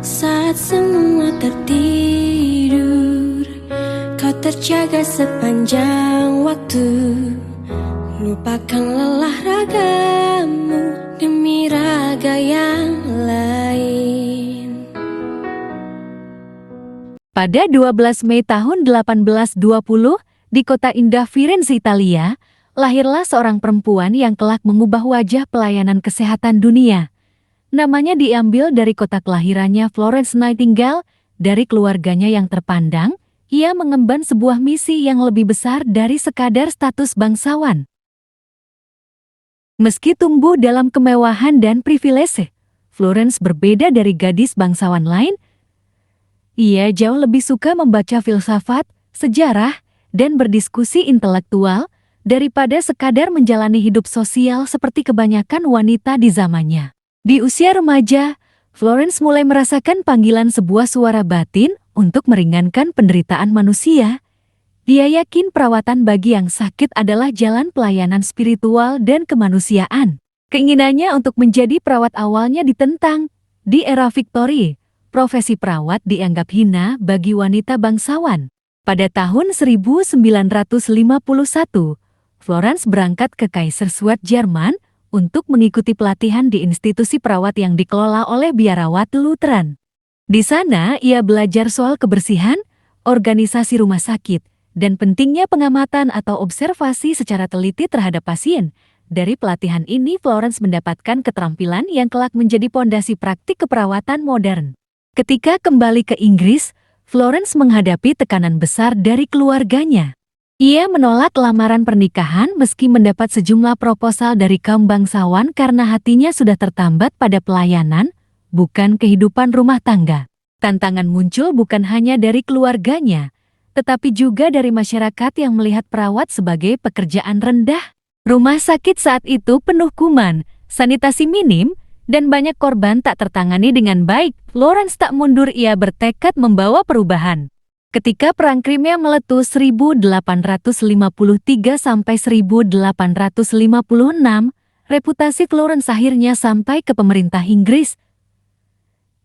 Saat semua tertidur, kau terjaga sepanjang waktu. Lupakan lelah ragamu demi raga yang lain. Pada 12 Mei tahun 1820, di kota indah Firenze, Italia, lahirlah seorang perempuan yang kelak mengubah wajah pelayanan kesehatan dunia. Namanya diambil dari kota kelahirannya, Florence Nightingale. Dari keluarganya yang terpandang, ia mengemban sebuah misi yang lebih besar dari sekadar status bangsawan. Meski tumbuh dalam kemewahan dan privilese, Florence berbeda dari gadis bangsawan lain. Ia jauh lebih suka membaca filsafat, sejarah, dan berdiskusi intelektual daripada sekadar menjalani hidup sosial seperti kebanyakan wanita di zamannya. Di usia remaja, Florence mulai merasakan panggilan sebuah suara batin untuk meringankan penderitaan manusia. Dia yakin perawatan bagi yang sakit adalah jalan pelayanan spiritual dan kemanusiaan. Keinginannya untuk menjadi perawat awalnya ditentang. Di era Victoria, profesi perawat dianggap hina bagi wanita bangsawan. Pada tahun 1951, Florence berangkat ke Kaiserswerth, Jerman untuk mengikuti pelatihan di institusi perawat yang dikelola oleh biarawat Lutheran. Di sana, ia belajar soal kebersihan, organisasi rumah sakit, dan pentingnya pengamatan atau observasi secara teliti terhadap pasien. Dari pelatihan ini, Florence mendapatkan keterampilan yang kelak menjadi pondasi praktik keperawatan modern. Ketika kembali ke Inggris, Florence menghadapi tekanan besar dari keluarganya. Ia menolak lamaran pernikahan meski mendapat sejumlah proposal dari kaum bangsawan karena hatinya sudah tertambat pada pelayanan, bukan kehidupan rumah tangga. Tantangan muncul bukan hanya dari keluarganya, tetapi juga dari masyarakat yang melihat perawat sebagai pekerjaan rendah. Rumah sakit saat itu penuh kuman, sanitasi minim, dan banyak korban tak tertangani dengan baik. Florence tak mundur, ia bertekad membawa perubahan. Ketika Perang Crimea meletus 1853 sampai 1856, reputasi Florence akhirnya sampai ke pemerintah Inggris.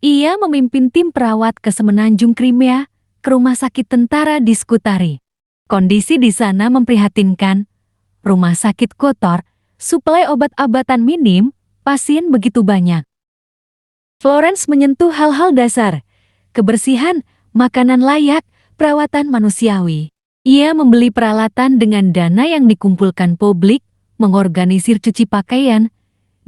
Ia memimpin tim perawat ke semenanjung Crimea, ke rumah sakit tentara di Scutari. Kondisi di sana memprihatinkan. Rumah sakit kotor, suplai obat-obatan minim, pasien begitu banyak. Florence menyentuh hal-hal dasar, kebersihan, makanan layak, perawatan manusiawi. Ia membeli peralatan dengan dana yang dikumpulkan publik, mengorganisir cuci pakaian,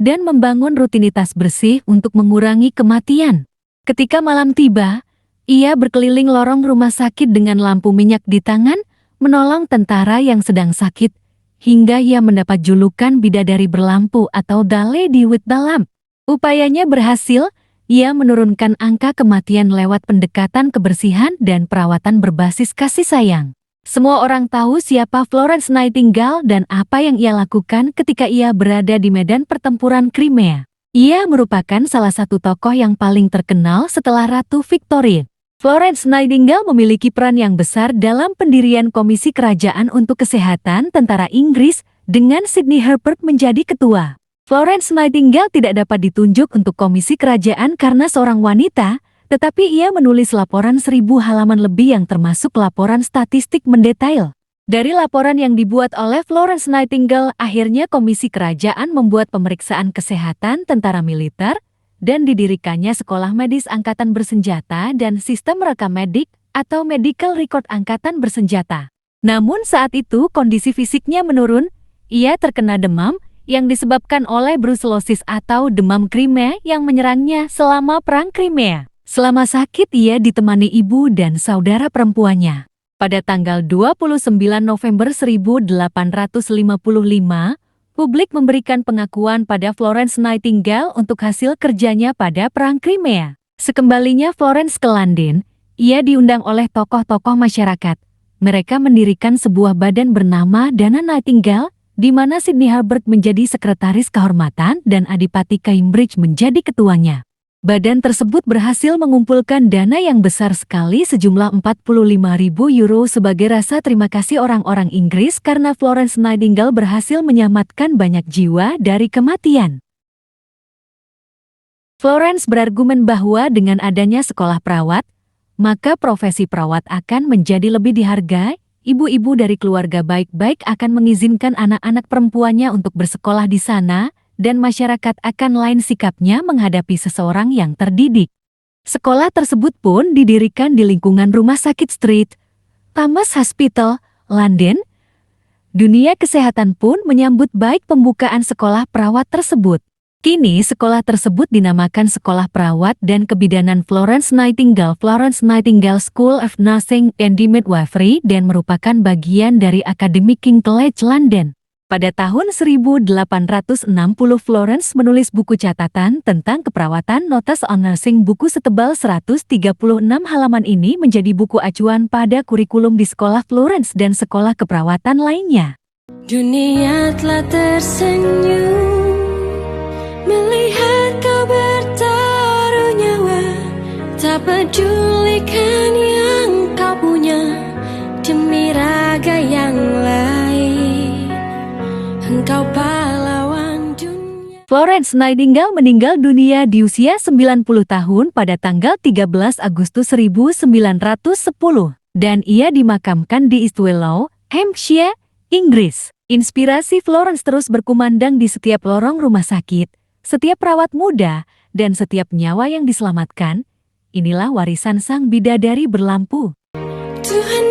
dan membangun rutinitas bersih untuk mengurangi kematian. Ketika malam tiba, ia berkeliling lorong rumah sakit dengan lampu minyak di tangan, menolong tentara yang sedang sakit, hingga ia mendapat julukan bidadari berlampu atau The Lady with the Lamp. Upayanya berhasil, ia menurunkan angka kematian lewat pendekatan kebersihan dan perawatan berbasis kasih sayang. Semua orang tahu siapa Florence Nightingale dan apa yang ia lakukan ketika ia berada di medan pertempuran Crimea. Ia merupakan salah satu tokoh yang paling terkenal setelah Ratu Victoria. Florence Nightingale memiliki peran yang besar dalam pendirian Komisi Kerajaan untuk Kesehatan Tentara Inggris dengan Sidney Herbert menjadi ketua. Florence Nightingale tidak dapat ditunjuk untuk komisi kerajaan karena seorang wanita, tetapi ia menulis laporan 1000 halaman lebih yang termasuk laporan statistik mendetail. Dari laporan yang dibuat oleh Florence Nightingale, akhirnya Komisi Kerajaan membuat pemeriksaan kesehatan tentara militer dan didirikannya Sekolah Medis Angkatan Bersenjata dan Sistem Rekam Medik atau Medical Record Angkatan Bersenjata. Namun saat itu kondisi fisiknya menurun, ia terkena demam yang disebabkan oleh brucellosis atau demam Crimea yang menyerangnya selama Perang Crimea. Selama sakit ia ditemani ibu dan saudara perempuannya. Pada tanggal 29 November 1855, publik memberikan pengakuan pada Florence Nightingale untuk hasil kerjanya pada Perang Crimea. Sekembalinya Florence ke London, ia diundang oleh tokoh-tokoh masyarakat. Mereka mendirikan sebuah badan bernama Dana Nightingale, di mana Sidney Herbert menjadi sekretaris kehormatan dan Adipati Cambridge menjadi ketuanya. Badan tersebut berhasil mengumpulkan dana yang besar sekali, sejumlah 45.000 euro sebagai rasa terima kasih orang-orang Inggris karena Florence Nightingale berhasil menyelamatkan banyak jiwa dari kematian. Florence berargumen bahwa dengan adanya sekolah perawat, maka profesi perawat akan menjadi lebih dihargai. Ibu-ibu dari keluarga baik-baik akan mengizinkan anak-anak perempuannya untuk bersekolah di sana, dan masyarakat akan lain sikapnya menghadapi seseorang yang terdidik. Sekolah tersebut pun didirikan di lingkungan Rumah Sakit St. Thomas Hospital, London. Dunia kesehatan pun menyambut baik pembukaan sekolah perawat tersebut. Kini sekolah tersebut dinamakan Sekolah Perawat dan Kebidanan Florence Nightingale School of Nursing and Midwifery dan merupakan bagian dari Akademi King College London. Pada tahun 1860 Florence menulis buku catatan tentang keperawatan Notes on Nursing. Buku setebal 136 halaman ini menjadi buku acuan pada kurikulum di sekolah Florence dan sekolah keperawatan lainnya. Dunia telah tersenyum melihat kau bertaruh nyawa, tak pedulikan yang kau punya demi raga yang lain. Engkau pahlawan dunia. Florence Nightingale meninggal dunia di usia 90 tahun pada tanggal 13 Agustus 1910 dan ia dimakamkan di East Wellow, Hampshire, Inggris. Inspirasi Florence terus berkumandang di setiap lorong rumah sakit, setiap perawat muda, dan setiap nyawa yang diselamatkan. Inilah warisan sang bidadari berlampu. Tuhan